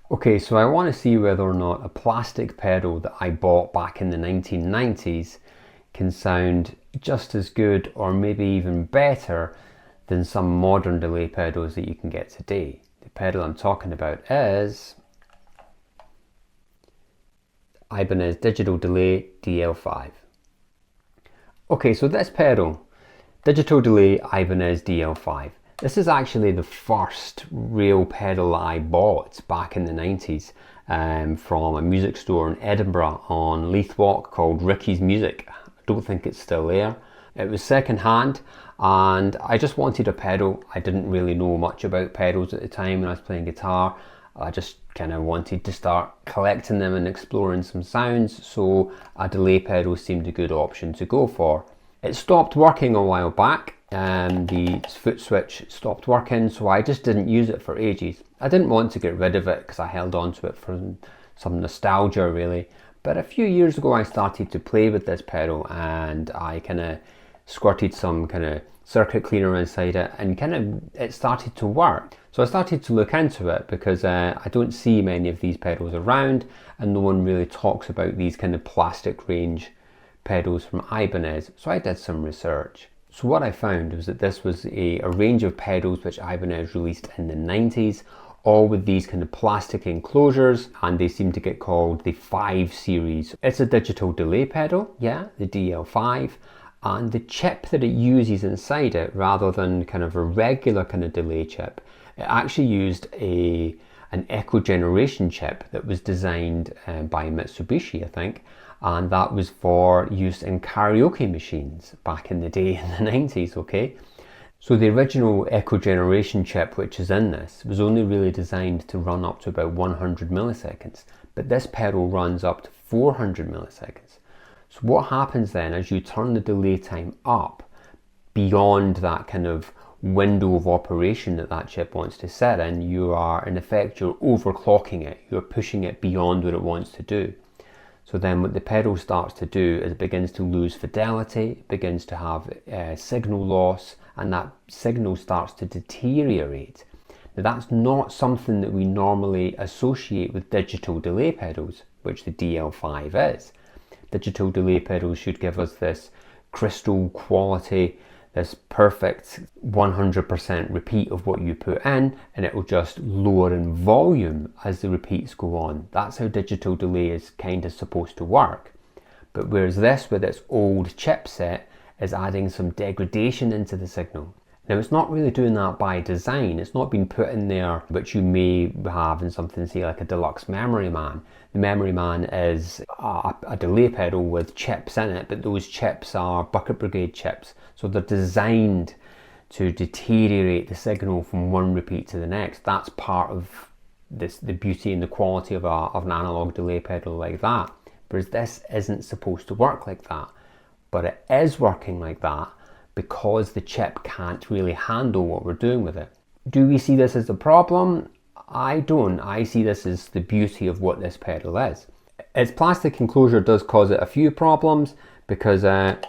Okay, so I want to see whether or not a plastic pedal that I bought back in the 1990s can sound just as good or maybe even better than some modern delay pedals that you can get today. The pedal I'm talking about is Ibanez Digital Delay DL5. Okay, so this pedal, Digital Delay Ibanez DL5. This is actually the first real pedal I bought back in the 90s from a music store in Edinburgh on Leith Walk called Ricky's Music. I don't think it's still there. It was second hand and I just wanted a pedal. I didn't really know much about pedals at the time when I was playing guitar. I just kind of wanted to start collecting them and exploring some sounds, so a delay pedal seemed a good option to go for. It stopped working a while back and the foot switch stopped working, so I just didn't use it for ages. I didn't want to get rid of it because I held on to it for some nostalgia really, but a few years ago I started to play with this pedal and I kind of squirted some kind of circuit cleaner inside it and it started to work. So I started to look into it because I don't see many of these pedals around and no one really talks about these kind of plastic range pedals from Ibanez. So I did some research. So what I found was that this was a range of pedals which Ibanez released in the 90s, all with these kind of plastic enclosures, and they seem to get called the 5 series. It's a digital delay pedal, yeah, the DL5, and the chip that it uses inside it, rather than kind of a regular kind of delay chip, it actually used an echo generation chip that was designed by Mitsubishi, I think, and that was for use in karaoke machines back in the day in the 90s, okay? So the original echo generation chip which is in this was only really designed to run up to about 100 milliseconds, but this pedal runs up to 400 milliseconds. So what happens then as you turn the delay time up beyond that kind of window of operation that chip wants to set in, you are in effect, you're overclocking it, you're pushing it beyond what it wants to do. So then what the pedal starts to do is it begins to lose fidelity, it begins to have signal loss, and that signal starts to deteriorate. Now that's not something that we normally associate with digital delay pedals, which the DL5 is. Digital delay pedals should give us this crystal quality, this perfect 100% repeat of what you put in, and it will just lower in volume as the repeats go on. That's how digital delay is kind of supposed to work. But whereas this with its old chipset is adding some degradation into the signal. Now it's not really doing that by design, it's not been put in there, which you may have in something say like a deluxe Memory Man. The Memory Man is a delay pedal with chips in it, but those chips are Bucket Brigade chips, so they're designed to deteriorate the signal from one repeat to the next. That's part of the beauty and the quality of an analog delay pedal like that, whereas this isn't supposed to work like that, but it is working like that because the chip can't really handle what we're doing with it. Do we see this as a problem? I don't. I see this as the beauty of what this pedal is. Its plastic enclosure does cause it a few problems because that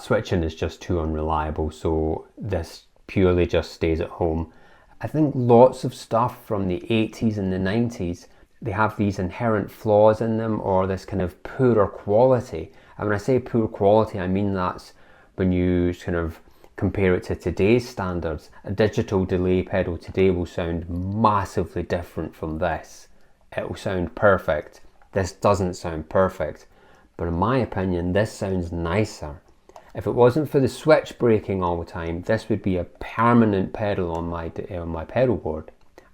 switching is just too unreliable, so this purely just stays at home. I think lots of stuff from the 80s and the 90s, they have these inherent flaws in them or this kind of poorer quality. And when I say poor quality, I mean that's when you kind of compare it to today's standards. A digital delay pedal today will sound massively different from this. It will sound perfect. This doesn't sound perfect, but in my opinion, this sounds nicer. If it wasn't for the switch breaking all the time, this would be a permanent pedal on my pedal board.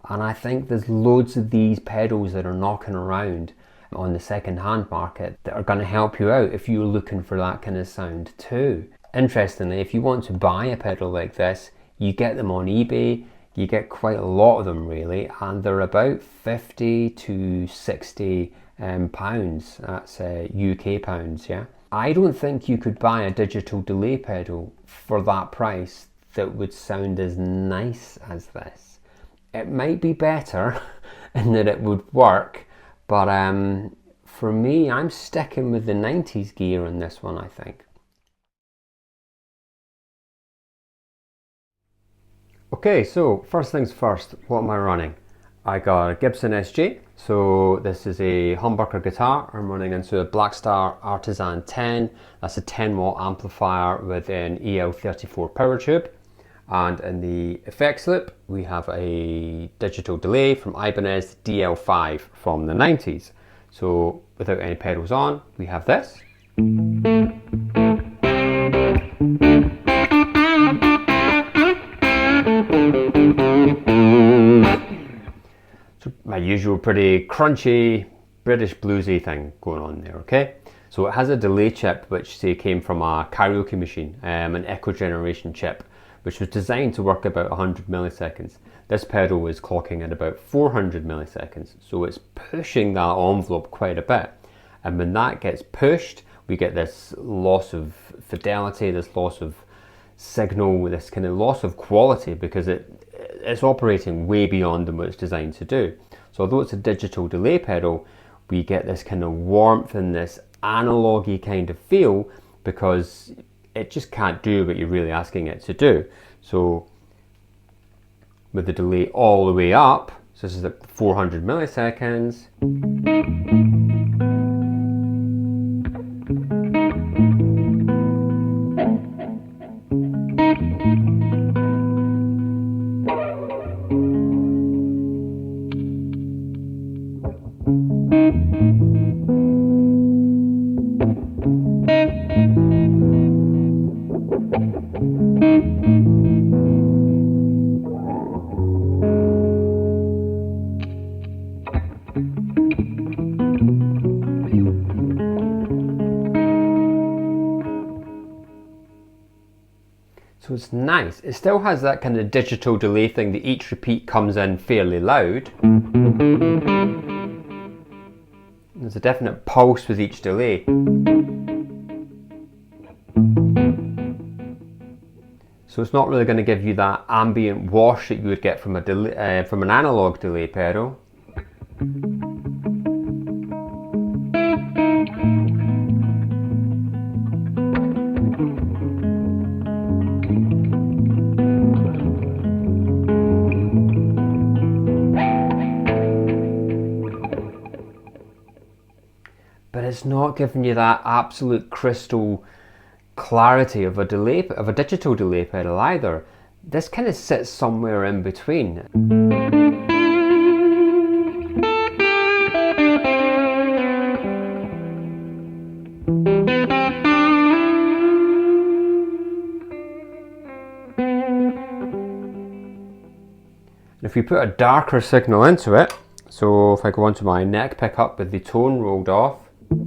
And I think there's loads of these pedals that are knocking around on the second-hand market that are going to help you out if you're looking for that kind of sound too. Interestingly, if you want to buy a pedal like this, you get them on eBay. You get quite a lot of them really, and they're about 50 to 60 pounds. That's UK pounds, yeah. I don't think you could buy a digital delay pedal for that price that would sound as nice as this. It might be better in that it would work, but for me, I'm sticking with the 90s gear on this one, I think. Okay, so first things first, what am I running? I got a Gibson SG. So this is a humbucker guitar. I'm running into a Blackstar Artisan 10. That's a 10 watt amplifier with an EL34 power tube. And in the effects loop, we have a digital delay from Ibanez DL5 from the 90s. So without any pedals on, we have this. So my usual pretty crunchy British bluesy thing going on there, okay? So it has a delay chip which say came from a karaoke machine, an echo generation chip, which was designed to work about 100 milliseconds. This pedal is clocking at about 400 milliseconds, so it's pushing that envelope quite a bit. And when that gets pushed, we get this loss of fidelity, this loss of signal, this kind of loss of quality, because it's operating way beyond what it's designed to do. So although it's a digital delay pedal, we get this kind of warmth and this analogy kind of feel, because it just can't do what you're really asking it to do. So with the delay all the way up, so this is at 400 milliseconds. So it's nice. It still has that kind of digital delay thing that each repeat comes in fairly loud. There's a definite pulse with each delay. So it's not really going to give you that ambient wash that you would get from from an analog delay pedal. But it's not giving you that absolute crystal clarity of a digital delay pedal either. This kind of sits somewhere in between. And if we put a darker signal into it, so if I go onto my neck pickup with the tone rolled off, I'm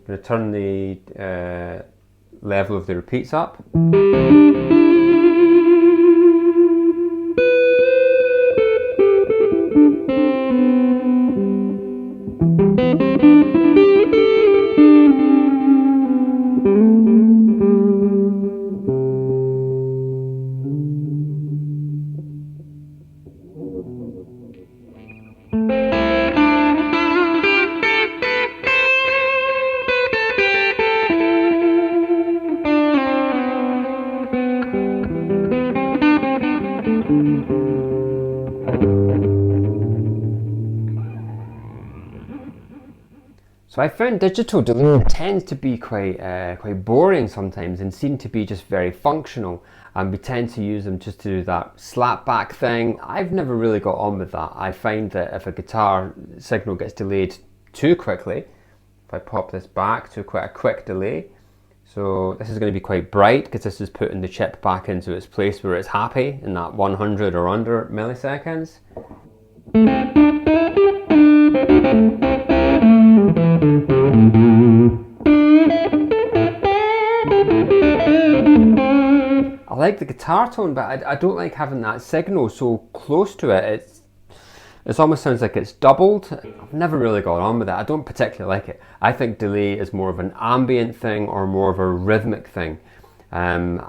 going to turn the level of the repeats up. So I found digital delay tends to be quite boring sometimes and seem to be just very functional, and we tend to use them just to do that slap back thing. I've never really got on with that. I find that if a guitar signal gets delayed too quickly, if I pop this back to quite a quick delay, so this is going to be quite bright because this is putting the chip back into its place where it's happy in that 100 or under milliseconds. I like the guitar tone, but I don't like having that signal so close to it. It almost sounds like it's doubled. I've never really got on with it. I don't particularly like it. I think delay is more of an ambient thing or more of a rhythmic thing. And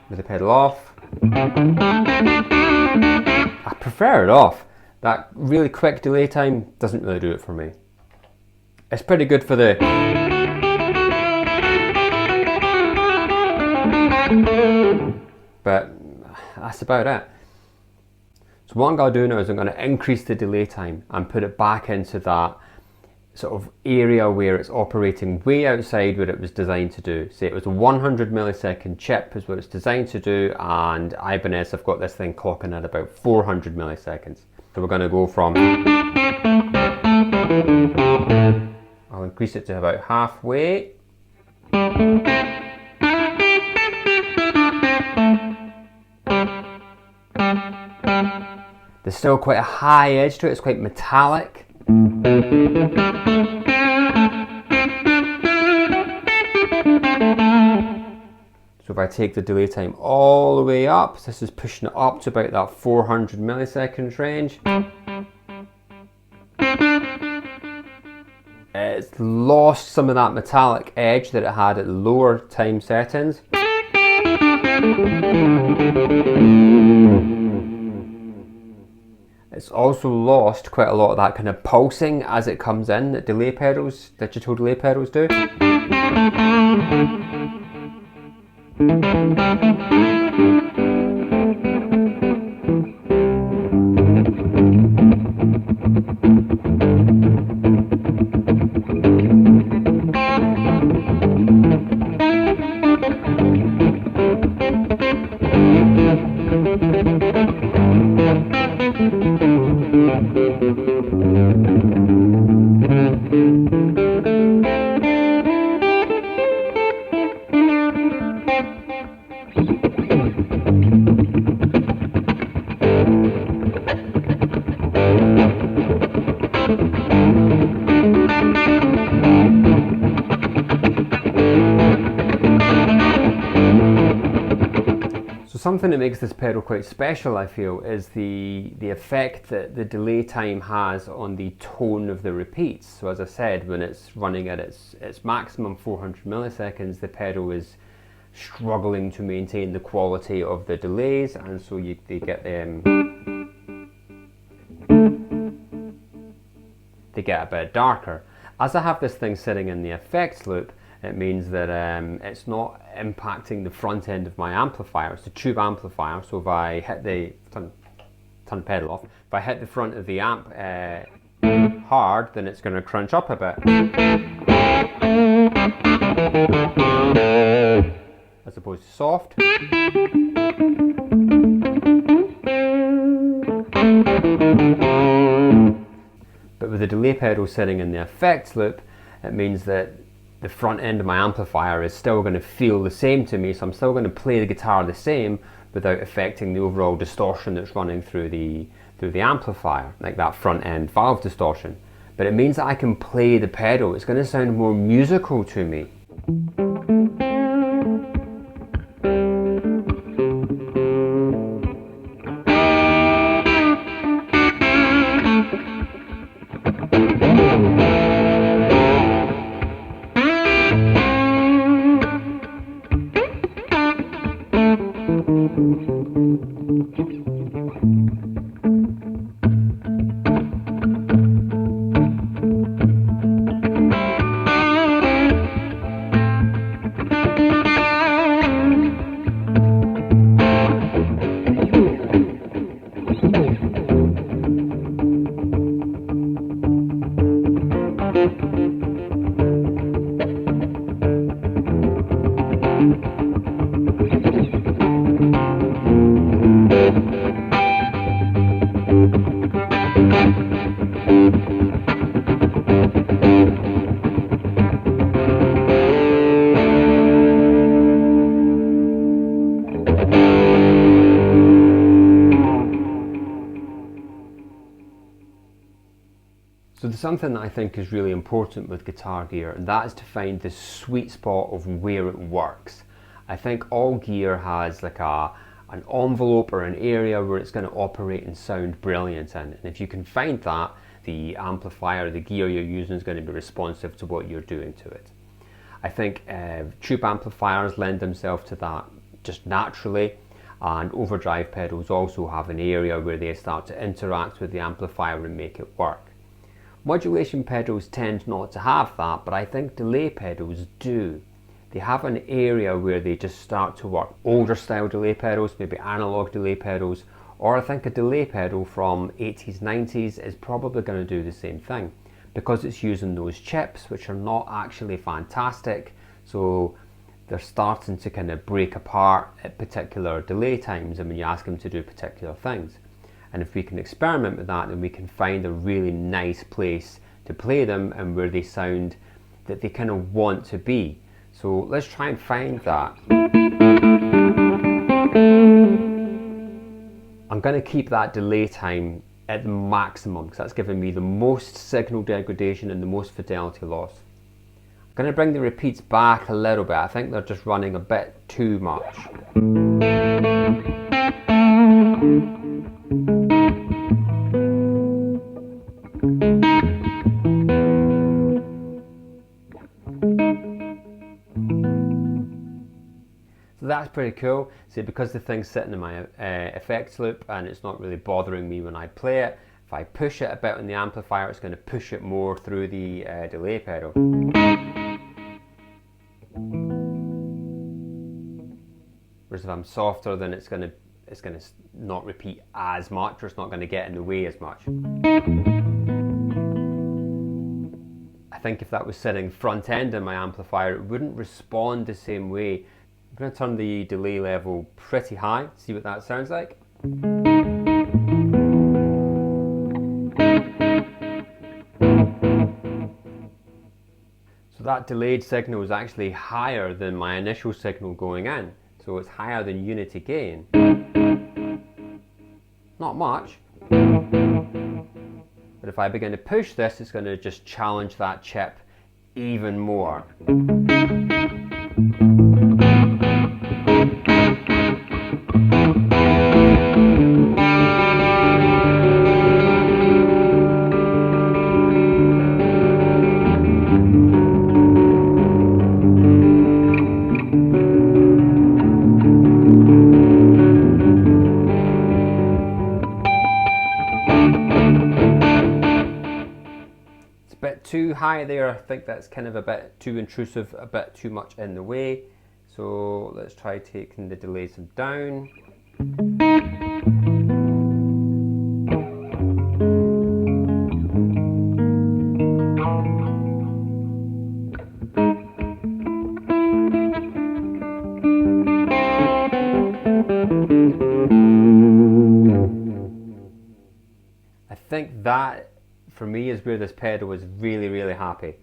with the pedal off, I prefer it off. That really quick delay time doesn't really do it for me. It's pretty good for the... But that's about it. So what I'm going to do now is I'm going to increase the delay time and put it back into that sort of area where it's operating way outside what it was designed to do. Say it was a 100 millisecond chip is what it's designed to do, and Ibanez have got this thing clocking at about 400 milliseconds. So we're going to go from... I'll increase it to about halfway. There's still quite a high edge to it, it's quite metallic. So if I take the delay time all the way up, this is pushing it up to about that 400 milliseconds range. It's lost some of that metallic edge that it had at lower time settings. It's also lost quite a lot of that kind of pulsing as it comes in that delay pedals, digital delay pedals do. Something that makes this pedal quite special, I feel, is the effect that the delay time has on the tone of the repeats. So as I said, when it's running at its maximum 400 milliseconds, the pedal is struggling to maintain the quality of the delays, and so they get a bit darker. As I have this thing sitting in the effects loop, it means that it's not impacting the front end of my amplifier. It's a tube amplifier, so if I hit the, turn the pedal off, if I hit the front of the amp hard, then it's going to crunch up a bit. As opposed to soft. But with the delay pedal sitting in the effects loop, it means that the front end of my amplifier is still going to feel the same to me, so I'm still going to play the guitar the same without affecting the overall distortion that's running through the amplifier, like that front end valve distortion. But it means that I can play the pedal. It's going to sound more musical to me. So there's something that I think is really important with guitar gear, and that is to find the sweet spot of where it works. I think all gear has like an envelope or an area where it's going to operate and sound brilliant in, and if you can find that, the amplifier, the gear you're using is going to be responsive to what you're doing to it. I think tube amplifiers lend themselves to that just naturally, and overdrive pedals also have an area where they start to interact with the amplifier and make it work. Modulation pedals tend not to have that, but I think delay pedals do. They have an area where they just start to work. Older style delay pedals, maybe analog delay pedals, or I think a delay pedal from 80s, 90s is probably going to do the same thing, because it's using those chips which are not actually fantastic, so they're starting to kind of break apart at particular delay times and when you ask them to do particular things. And if we can experiment with that, then we can find a really nice place to play them and where they sound that they kind of want to be. So let's try and find that. I'm going to keep that delay time at the maximum because that's giving me the most signal degradation and the most fidelity loss. I'm going to bring the repeats back a little bit. I think they're just running a bit too much. So that's pretty cool. See, because the thing's sitting in my effects loop and it's not really bothering me when I play it, if I push it a bit on the amplifier, it's going to push it more through the delay pedal. Whereas if I'm softer, then it's going to not repeat as much, or it's not going to get in the way as much. I think if that was sitting front end in my amplifier, it wouldn't respond the same way. I'm going to turn the delay level pretty high, see what that sounds like. So that delayed signal is actually higher than my initial signal going in. So it's higher than unity gain. Not much. But if I begin to push this, it's going to just challenge that chip even more. Too high there. I think that's kind of a bit too intrusive, a bit too much in the way. So let's try taking the delays down. I think that for me is where this pedal is really, really happy.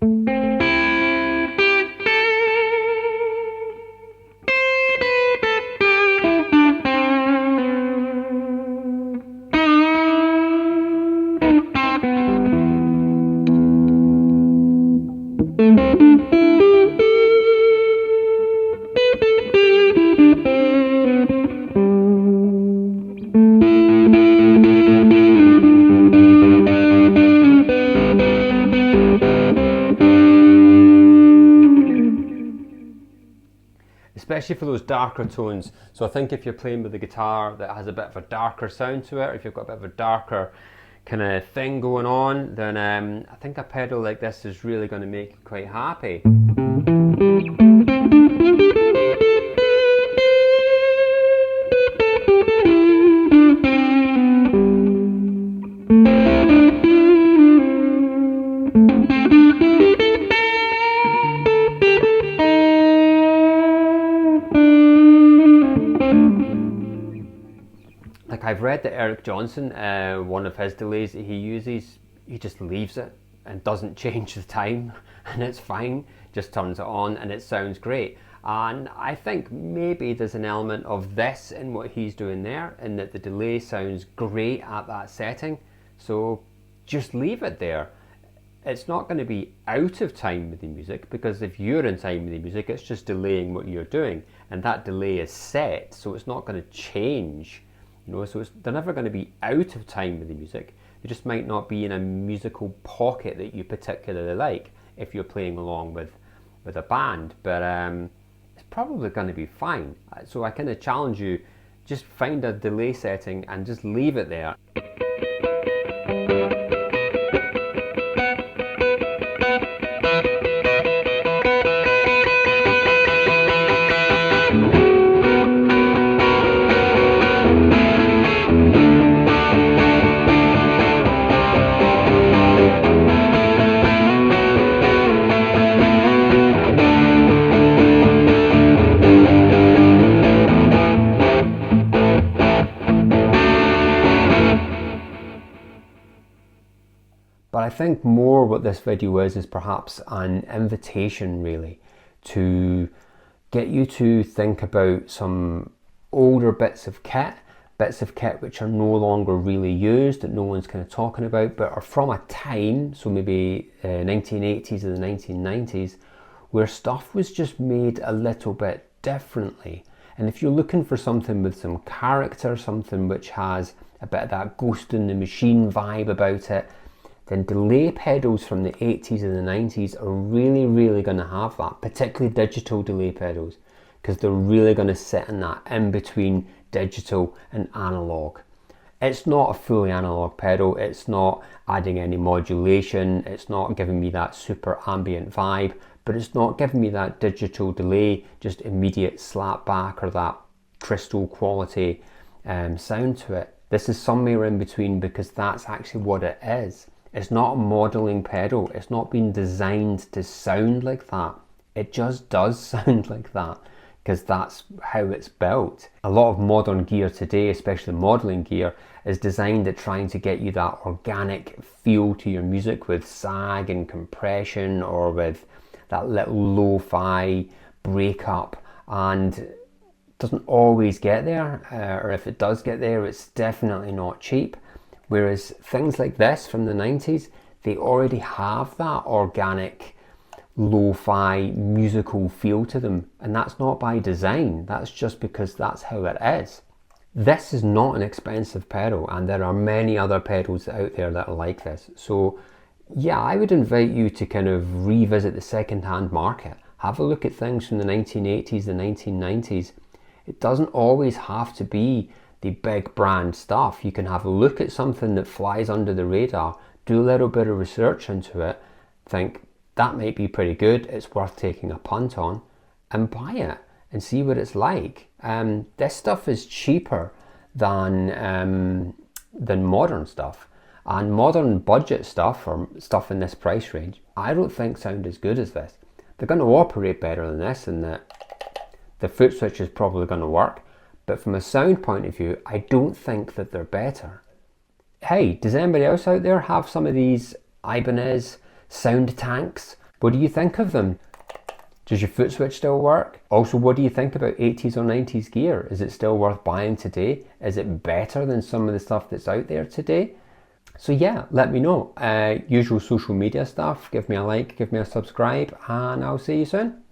Especially for those darker tones. So I think if you're playing with a guitar that has a bit of a darker sound to it, or if you've got a bit of a darker kind of thing going on, then I think a pedal like this is really going to make you quite happy. I've read that Eric Johnson, one of his delays that he uses, he just leaves it and doesn't change the time, and it's fine, just turns it on and it sounds great. And I think maybe there's an element of this in what he's doing there, in that the delay sounds great at that setting, so just leave it there. It's not going to be out of time with the music, because if you're in time with the music, it's just delaying what you're doing, and that delay is set, so it's not going to change. You know, so they're never going to be out of time with the music. They just might not be in a musical pocket that you particularly like if you're playing along with a band. But it's probably going to be fine. So I kind of challenge you, just find a delay setting and just leave it there. think more what this video is perhaps an invitation really to get you to think about some older bits of kit which are no longer really used, that no one's kind of talking about, but are from a time, so maybe 1980s or the 1990s, where stuff was just made a little bit differently. And if you're looking for something with some character, something which has a bit of that Ghost in the Machine vibe about it, then delay pedals from the 80s and the 90s are really going to have that, particularly digital delay pedals, because they're really going to sit in that in between digital and analog. It's not a fully analog pedal, it's not adding any modulation, it's not giving me that super ambient vibe, but it's not giving me that digital delay, just immediate slap back or that crystal quality sound to it. This is somewhere in between, because that's actually what it is. It's not a modeling pedal, it's not been designed to sound like that. It just does sound like that, because that's how it's built. A lot of modern gear today, especially modeling gear, is designed at trying to get you that organic feel to your music with sag and compression, or with that little lo-fi breakup, and doesn't always get there, or if it does get there, it's definitely not cheap. Whereas things like this from the 90s, they already have that organic lo-fi musical feel to them, and that's not by design, that's just because that's how it is. This is not an expensive pedal, and there are many other pedals out there that are like this. So yeah, I would invite you to kind of revisit the second-hand market. Have a look at things from the 1980s, the 1990s. It doesn't always have to be the big brand stuff. You can have a look at something that flies under the radar, do a little bit of research into it, think that might be pretty good, it's worth taking a punt on, and buy it and see what it's like. This stuff is cheaper than modern stuff, and modern budget stuff, or stuff in this price range, I don't think sound as good as this. They're going to operate better than this, and the foot switch is probably going to work, but from a sound point of view, I don't think that they're better. Hey, does anybody else out there have some of these Ibanez Soundtanks? What do you think of them? Does your foot switch still work? Also, what do you think about 80s or 90s gear? Is it still worth buying today? Is it better than some of the stuff that's out there today? So yeah, let me know. Usual social media stuff, give me a like, give me a subscribe, and I'll see you soon.